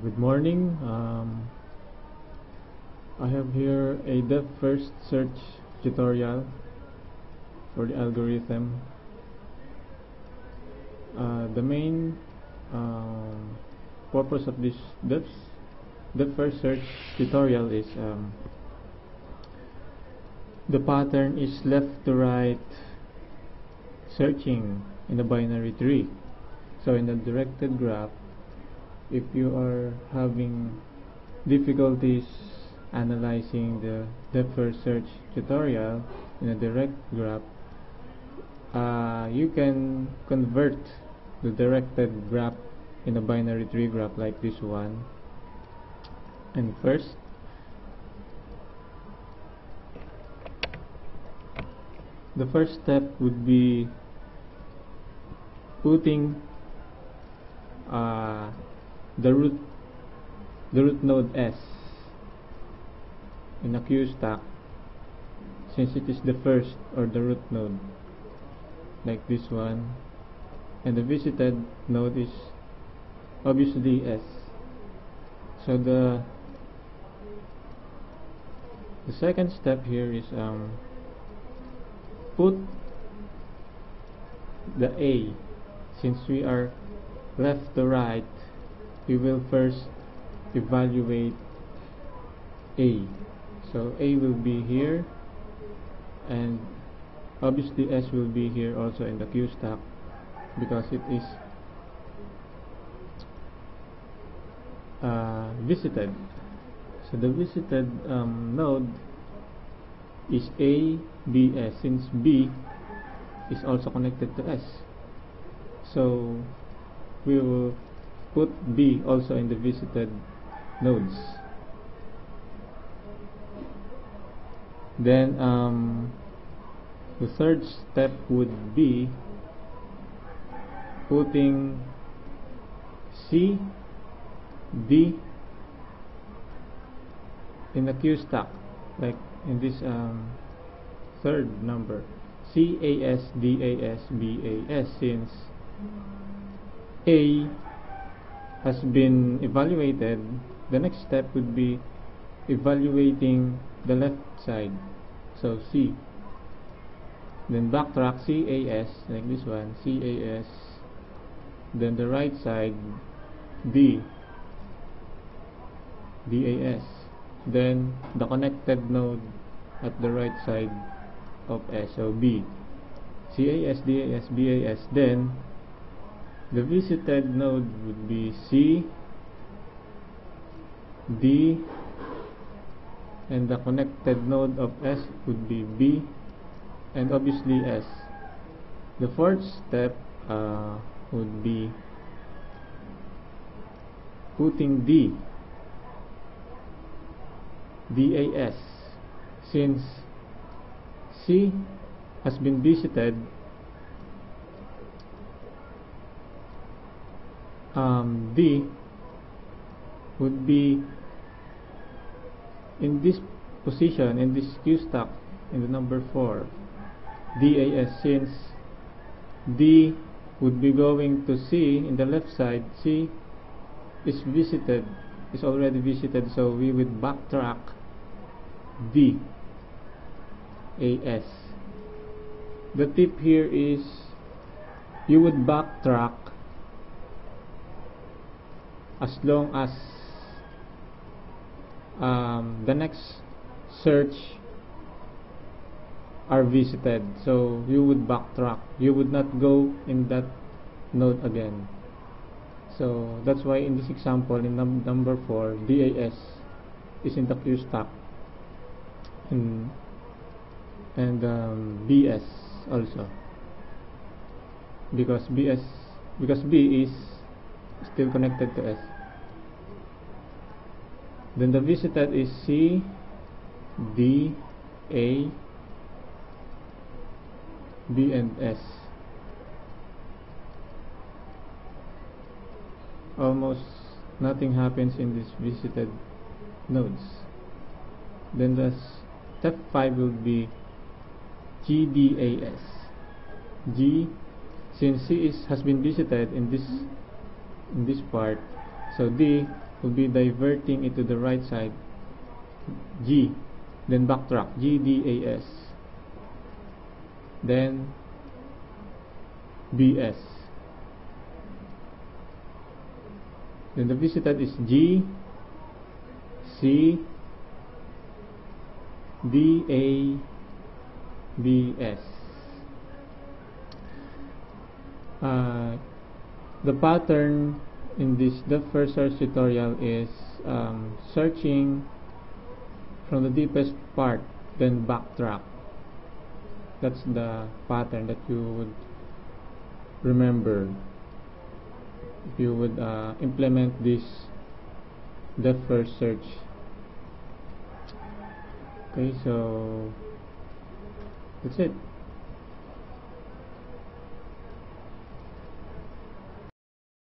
Good morning. I have here a depth first search tutorial for the algorithm. The main purpose of this depth first search tutorial is the pattern is left to right searching in a binary tree. So in a directed graph, if you are having difficulties analyzing the depth first search tutorial in a direct graph, you can convert the directed graph in a binary tree graph like this one. And first, the first step would be putting the root node S in a queue stack, since it is the first or the root node, like this one, and the visited node is obviously S. So the second step here is put the A. Since we are left to right, we will first evaluate A. So A will be here, and obviously S will be here also in the queue stack, because it is visited. So the visited node is A, B, S, since B is also connected to S. So we will put B also in the visited nodes. Then the third step would be putting C, D in the queue stack, like in this third number, C, A, S, D, A, S, B, A, S, since A has been evaluated. The next step would be evaluating the left side, so C. Then backtrack C, A, S, like this one, C, A, S. Then the right side, D, D, A, S. Then the connected node at the right side of S, so B, C, A, S, D, A, S, B, A, S. Then the visited node would be C, D, and the connected node of S would be B, and obviously S. The fourth step would be putting D, DAS, since C has been visited. D would be in this position, in this queue stack, in the number 4, DAS, since D would be going to C in the left side. C is visited, is already visited, so we would backtrack D, AS. The tip here is you would backtrack as long as the next search are visited. So you would backtrack, you would not go in that node again. So that's why in this example, in number 4, DAS is in the queue stack, and BS also, because B is still connected to S. Then the visited is C, D, A, B, and S. Almost nothing happens in these visited nodes. Then the step 5 will be GDAS. G, since C has been visited in this part, so D will be diverting it to the right side, G, then backtrack, GDAS, then BS. Then the visited is G, C, D, A, B, S. The pattern in the first search tutorial is searching from the deepest part, then backtrack. That's the pattern that you would remember if you would implement this the first search. Okay, so that's it.